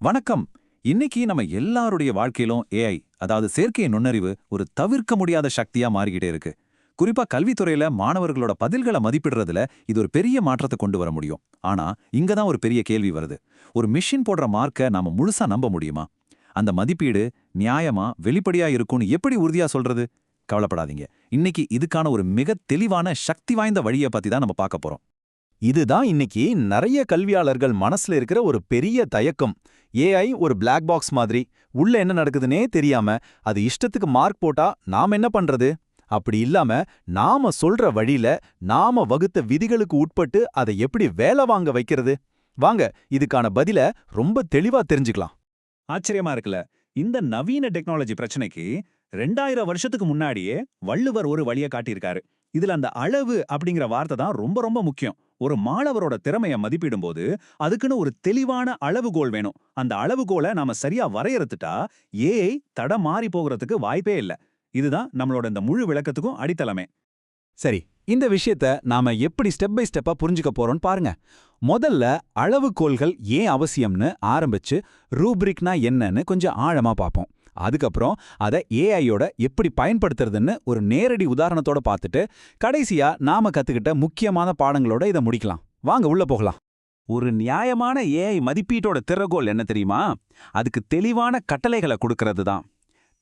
வணக்கம். இன்னைக்கு நம்ம எல்லாருடைய வாழ்க்கையிலும் ஏஐ, அதாவது செயற்கை நுண்ணறிவு ஒரு தவிர்க்க முடியாத சக்தியா மாறிக்கிட்டே இருக்கு. குறிப்பா கல்வித்துறையில மாணவர்களோட பதில்களை மதிப்பிடுறதுல இது ஒரு பெரிய மாற்றத்தை கொண்டு வர முடியும். ஆனா இங்க தான் ஒரு பெரிய கேள்வி வருது. ஒரு மிஷின் போடுற மார்க்கை நாம முழுசா நம்ப முடியுமா? அந்த மதிப்பீடு நியாயமா, வெளிப்படையா இருக்கும்னு எப்படி உறுதியா சொல்றது? கவலைப்படாதீங்க. இன்னைக்கு இதுக்கான ஒரு மிக தெளிவான சக்தி வாய்ந்த வழியை பத்தி தான் நம்ம பார்க்க போறோம். இதுதான் இன்னைக்கு நிறைய கல்வியாளர்கள் மனசுல இருக்கிற ஒரு பெரிய தயக்கம். ஏஐ ஒரு பிளாக் பாக்ஸ் மாதிரி, உள்ள என்ன நடக்குதுன்னே தெரியாம அது இஷ்டத்துக்கு மார்க் போட்டா நாம என்ன பண்றது? அப்படி இல்லாம நாம சொல்ற வழியில நாம வகுத்த விதிகளுக்கு உட்பட்டு அதை எப்படி வேலை வாங்க வைக்கிறது? வாங்க இதுக்கான பதில ரொம்ப தெளிவா தெரிஞ்சுக்கலாம். ஆச்சரியமா இருக்குல்ல. இந்த நவீன டெக்னாலஜி பிரச்சனைக்கு 2000 வருஷத்துக்கு முன்னாடியே வள்ளுவர் ஒரு வழியை காட்டியிருக்காரு. இதுல அந்த அளவு அப்படிங்கிற வார்த்தை தான் ரொம்ப ரொம்ப முக்கியம். ஒரு மாணவரோட திறமைய மதிப்பிடும்போது அதுக்குன்னு ஒரு தெளிவான அளவுகோல் வேணும். அந்த அளவுகோலை நாம சரியா வரையறுத்துட்டா ஏஐ தடம் மாறி போகிறதுக்கு வாய்ப்பே இல்ல. இதுதான் நம்மளோட இந்த முழு விளக்கத்துக்கும் அடித்தளமே. சரி, இந்த விஷயத்த நாம எப்படி ஸ்டெப் பை ஸ்டெப்பா புரிஞ்சுக்க போறோம்னு பாருங்க. முதல்ல அளவுகோல்கள் ஏன் அவசியம்னு ஆரம்பிச்சு ரூப்ரிக்னா என்னன்னு கொஞ்சம் ஆழமா பார்ப்போம். அதுக்கப்புறம் அதை ஏஐயோட எப்படி பயன்படுத்துறதுன்னு ஒரு நேரடி உதாரணத்தோட பார்த்துட்டு கடைசியா நாம கத்துக்கிட்ட முக்கியமான பாடங்களோட இதை முடிக்கலாம். வாங்க உள்ள போகலாம். ஒரு நியாயமான ஏஐ மதிப்பீட்டோட திறகோல் என்ன தெரியுமா? அதுக்கு தெளிவான கட்டளைகளை கொடுக்கறது தான்.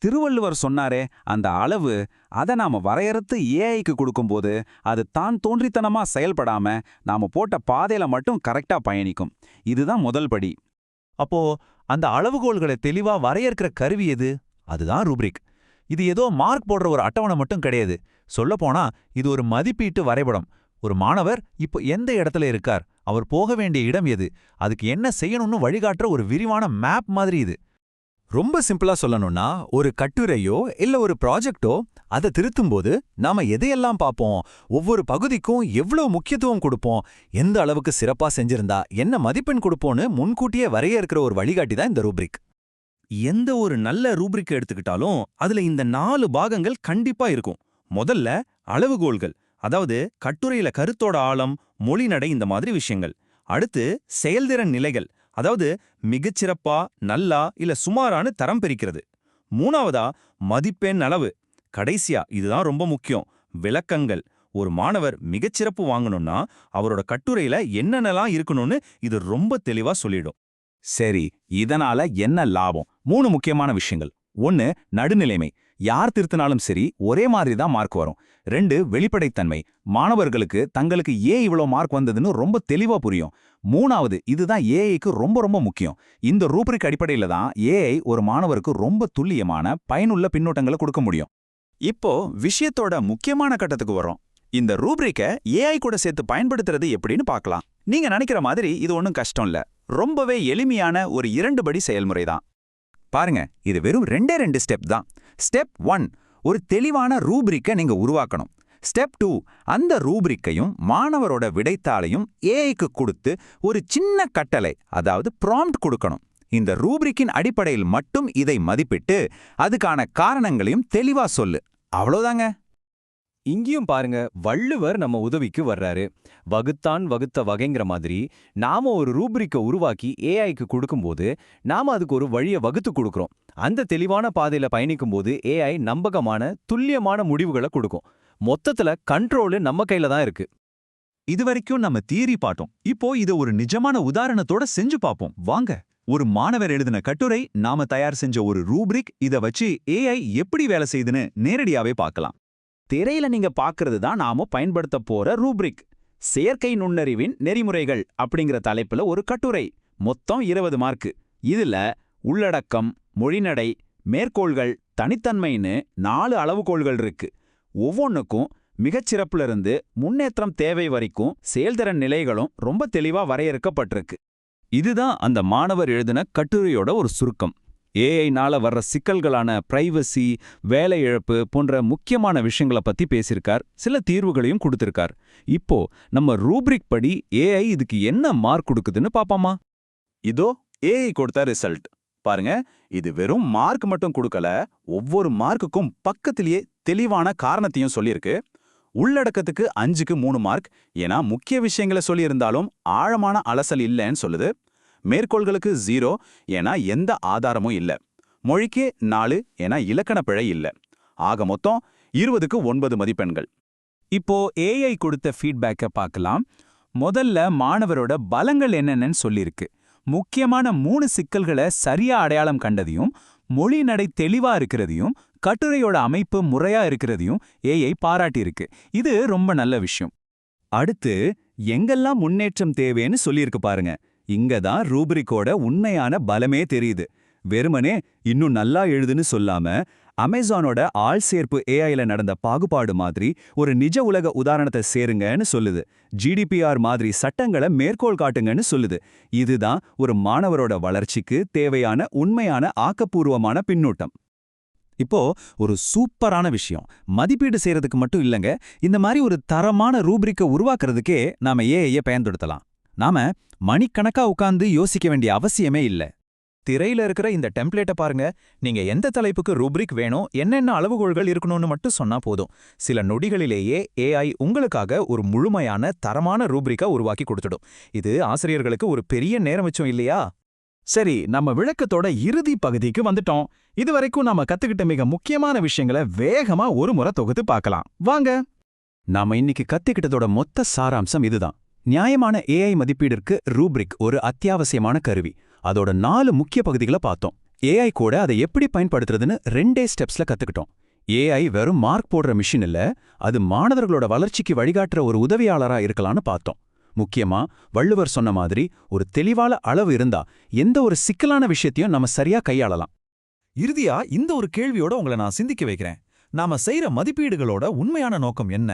திருவள்ளுவர் சொன்னாரே, அந்த அளவு, அதை நாம வரையறுத்து ஏஐக்கு கொடுக்கும்போது அது தான் தோன்றித்தனமா செயல்படாம நாம போட்ட பாதையில மட்டும் கரெக்டா பயணிக்கும். இதுதான் முதல் படி. அப்போ அந்த அளவுகோல்களை தெளிவா வரையறுக்கிற கருவி எது? அதுதான் ரூப்ரிக். இது ஏதோ மார்க் போடுற ஒரு அட்டவணை மட்டும் கிடையாது. சொல்லப்போனா இது ஒரு மதிப்பீட்டு வரைபடம். ஒரு மாணவர் இப்போ எந்த இடத்துல இருக்கார், அவர் போக வேண்டிய இடம் எது, அதுக்கு என்ன செய்யணும்னு வழிகாட்டுற ஒரு விரிவான மேப் மாதிரி இது. ரொம்ப சிம்பிளா சொல்லணும்னா, ஒரு கட்டுரையோ இல்ல ஒரு ப்ராஜெக்டோ அதை திருத்தும்போது நாம எதையெல்லாம் பார்ப்போம், ஒவ்வொரு பகுதிக்கும் எவ்வளவு முக்கியத்துவம் கொடுப்போம், எந்த அளவுக்கு சிறப்பா செஞ்சிருந்தா என்ன மதிப்பெண் கொடுப்போம்னு முன்கூட்டியே வரையறுக்கிற ஒரு வழிகாட்டி தான் இந்த ரூப்ரிக். எந்த ஒரு நல்ல ரூப்ரிக் எடுத்துக்கிட்டாலும் அதுல இந்த 4 பாகங்கள் கண்டிப்பா இருக்கும். முதல்ல அளவுகோல்கள், அதாவது கட்டுரையில கருத்தோட ஆழம், மொழிநடை, இந்த மாதிரி விஷயங்கள். அடுத்து செயல்திறன் நிலைகள், அதாவது மிகச்சிறப்பா, நல்லா இல்ல சுமாரான்னு தரம் பிரிக்கிறது. மூணாவதா மதிப்பெண் அளவு. கடைசியா, இதுதான் ரொம்ப முக்கியம், விளக்கங்கள். ஒரு மாணவர் மிகச்சிறப்பு வாங்கணும்னா அவரோட கட்டுரையில என்னென்னலாம் இருக்கணும்னு இது ரொம்ப தெளிவா சொல்லிடும். சரி, இதனால என்ன லாபம்? 3 முக்கியமான விஷயங்கள். 1, நடுநிலைமை. யார் திருத்தினாலும் சரி ஒரே மாதிரி தான் மார்க் வரும். 2, வெளிப்படைத்தன்மை. மாணவர்களுக்கு தங்களுக்கு ஏன் இவ்வளோ மார்க் வந்ததுன்னு ரொம்ப தெளிவா புரியும். 3வது, இதுதான் ஏஐக்கு ரொம்ப ரொம்ப முக்கியம். இந்த ரூப்ரிக் அடிப்படையில தான் ஏஐ ஒரு மாணவருக்கு ரொம்ப துல்லியமான பயனுள்ள பின்னூட்டங்களை கொடுக்க முடியும். இப்போ விஷயத்தோட முக்கியமான கட்டத்துக்கு வரோம். இந்த ரூப்ரிக்க ஏஐ கூட சேர்த்து பயன்படுத்துறது எப்படின்னு பார்க்கலாம். நீங்க நினைக்கிற மாதிரி இது ஒன்றும் கஷ்டம் இல்ல. ரொம்பவே எளிமையான ஒரு 2 படி செயல்முறை தான். பாருங்க, இது வெறும் 2 ஸ்டெப் தான். ஸ்டெப் 1, ஒரு தெளிவான ரூப்ரிக்கை நீங்க உருவாக்கணும். ஸ்டெப் 2, அந்த ரூப்ரிக்கையும் மாணவரோட விடைத்தாளையும் ஏஐக்கு கொடுத்து ஒரு சின்ன கட்டளை, அதாவது ப்ராம்ப்ட் கொடுக்கணும். இந்த ரூப்ரிக்கின் அடிப்படையில் மட்டும் இதை மதிப்பிட்டு அதுக்கான காரணங்களையும் தெளிவா சொல்லு. அவ்வளோதாங்க. இங்கேயும் பாருங்க, வள்ளுவர் நம்ம உதவிக்கு வர்றாரு. வகுத்தான் வகுத்த வகைங்கிற மாதிரி நாம ஒரு ரூப்ரிக்கை உருவாக்கி ஏஐக்கு கொடுக்கும்போது நாம அதுக்கு ஒரு வழியை வகுத்து கொடுக்குறோம். அந்த தெளிவான பாதையில பயணிக்கும்போது ஏஐ நம்பகமான துல்லியமான முடிவுகளை கொடுக்கும். மொத்தத்துல கண்ட்ரோலு நம்ம கையில தான் இருக்கு. இதுவரைக்கும் நம்ம தியரி பார்த்தோம். இப்போ இதை ஒரு நிஜமான உதாரணத்தோட செஞ்சு பார்ப்போம். வாங்க. ஒரு மாணவர் எழுதின கட்டுரை, நாம தயார் செஞ்ச ஒரு ரூப்ரிக், இதை வச்சு ஏஐ எப்படி வேலை செய்யுதுன்னு நேரடியாவே பார்க்கலாம். திரையில நீங்க பார்க்கிறது தான் நாம பயன்படுத்த போற ரூப்ரிக். செயற்கை நுண்ணறிவின் நெறிமுறைகள் அப்படிங்கிற தலைப்புல ஒரு கட்டுரை. மொத்தம் 20 மார்க்கு. இதுல உள்ளடக்கம், மொழிநடை, மேற்கோள்கள், தனித்தன்மைன்னு 4 அளவுகோள்கள் இருக்கு. ஒவ்வொன்றுக்கும் மிகச்சிறப்புல இருந்து முன்னேற்றம் தேவை வரைக்கும் செயல்திறன் நிலைகளும் ரொம்ப தெளிவா வரையறுக்கப்பட்டிருக்கு. இதுதான் அந்த மாணவர் எழுதின கட்டுரையோட ஒரு சுருக்கம். ஏஐனால வர்ற சிக்கல்களான பிரைவசி, வேலை இழப்பு போன்ற முக்கியமான விஷயங்களை பத்தி பேசியிருக்கார். சில தீர்வுகளையும் கொடுத்திருக்கார். இப்போ நம்ம ரூப்ரிக் படி ஏஐ இதுக்கு என்ன மார்க் கொடுக்குதுன்னு பாப்பாமா? இதோ ஏஐ கொடுத்த ரிசல்ட் பாருங்க. இது வெறும் மார்க் மட்டும் கொடுக்கல, ஒவ்வொரு மார்க்குக்கும் பக்கத்திலேயே தெளிவான காரணத்தையும் சொல்லியிருக்கு. உள்ளடக்கத்துக்கு 5க்கு 3 மார்க், ஏன்னா முக்கிய விஷயங்களை சொல்லியிருந்தாலும் ஆழமான அலசல் இல்லைன்னு சொல்லுது. மேற்கோள்களுக்கு 0 ஏன்னா எந்த ஆதாரமும் இல்ல. மொழிக்கு 4 ஏன்னா இலக்கண பிழை இல்ல. ஆக மொத்தம் 20க்கு 9 மதிப்பெண்கள். இப்போ ஏஐ கொடுத்த ஃபீட்பேக்கை பார்க்கலாம். முதல்ல மாணவரோட பலங்கள் என்னென்னு சொல்லியிருக்கு. முக்கியமான 3 சிக்கல்களை சரியா அடையாளம் கண்டதையும், மொழி நடை தெளிவா இருக்கிறதையும், கட்டுரையோட அமைப்பு முறையா இருக்கிறதையும் ஏஐ பாராட்டியிருக்கு. இது ரொம்ப நல்ல விஷயம். அடுத்து எங்கெல்லாம் முன்னேற்றம் தேவைன்னு சொல்லியிருக்கு பாருங்க. இங்க தான் ரூபிரிக்கோட உண்மையான பலமே தெரியுது. வெறுமனே இன்னும் நல்லா எழுதுன்னு சொல்லாம, அமேசானோட ஆள் சேர்ப்பு ஏஐல நடந்த பாகுபாடு மாதிரி ஒரு நிஜ உலக உதாரணத்தை சேருங்கன்னு சொல்லுது. ஜிடிபிஆர் மாதிரி சட்டங்களை மேற்கோள் காட்டுங்கன்னு சொல்லுது. இதுதான் ஒரு மாணவரோட வளர்ச்சிக்கு தேவையான உண்மையான ஆக்கப்பூர்வமான பின்னூட்டம். இப்போ ஒரு சூப்பரான விஷயம், மதிப்பீடு செய்யறதுக்கு மட்டும் இல்லங்க, இந்த மாதிரி ஒரு தரமான ரூப்ரிக்கை உருவாக்குறதுக்கே நாம ஏஐய பயன்படுத்தலாம். நாம மணிக்கணக்கா உட்கார்ந்து யோசிக்க வேண்டிய அவசியமே இல்ல. திரையில இருக்கிற இந்த டெம்ப்ளேட்டை பாருங்க. நீங்க எந்த தலைப்புக்கு ரூப்ரிக் வேணும், என்னென்ன அளவுகோல்கள் இருக்கணும்னு மட்டும் சொன்னா போதும். சில நொடிகளிலேயே ஏஐ உங்களுக்காக ஒரு முழுமையான தரமான ரூப்ரிக்கை உருவாக்கி கொடுத்துடும். இது ஆசிரியர்களுக்கு ஒரு பெரிய நேரம் மிச்சம் இல்லையா? சரி, நம்ம விளக்கத்தோட இறுதி பகுதிக்கு வந்துட்டோம். இதுவரைக்கும் நாம கத்துக்கிட்ட மிக முக்கியமான விஷயங்களை வேகமா ஒரு முறை தொகுத்து பார்க்கலாம். வாங்க. நாம இன்னைக்கு கத்துக்கிட்டதோட மொத்த சாராம்சம் இதுதான். நியாயமான ஏஐ மதிப்பீடிற்கு ரூப்ரிக் ஒரு அத்தியாவசியமான கருவி. அதோட 4 முக்கிய பகுதிகளை பார்த்தோம். ஏஐ கூட அதை எப்படி பயன்படுத்துறதுன்னு 2 ஸ்டெப்ஸ்ல கத்துக்கிட்டோம். ஏஐ வெறும் மார்க் போடுற மிஷின் இல்ல, அது மாணவர்களோட வளர்ச்சிக்கு வழிகாட்டுற ஒரு உதவியாளரா இருக்கலாம்னு பார்த்தோம். முக்கியமா வள்ளுவர் சொன்ன மாதிரி ஒரு தெளிவான அளவு இருந்தா எந்த ஒரு சிக்கலான விஷயத்தையும் நம்ம சரியா கையாளலாம். இறுதியா இந்த ஒரு கேள்வியோட உங்களை நான் சிந்திக்க வைக்கிறேன். நாம செய்யற மதிப்பீடுகளோட உண்மையான நோக்கம் என்ன?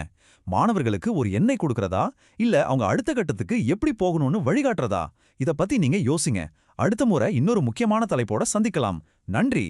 மாணவர்களுக்கு ஒரு எண்ணை கொடுக்கறதா, இல்ல அவங்க அடுத்த கட்டத்துக்கு எப்படி போகணும்னு வழிகாட்டுறதா? இத பத்தி நீங்க யோசிங்க. அடுத்த முறை இன்னொரு முக்கியமான தலைப்போட சந்திக்கலாம். நன்றி.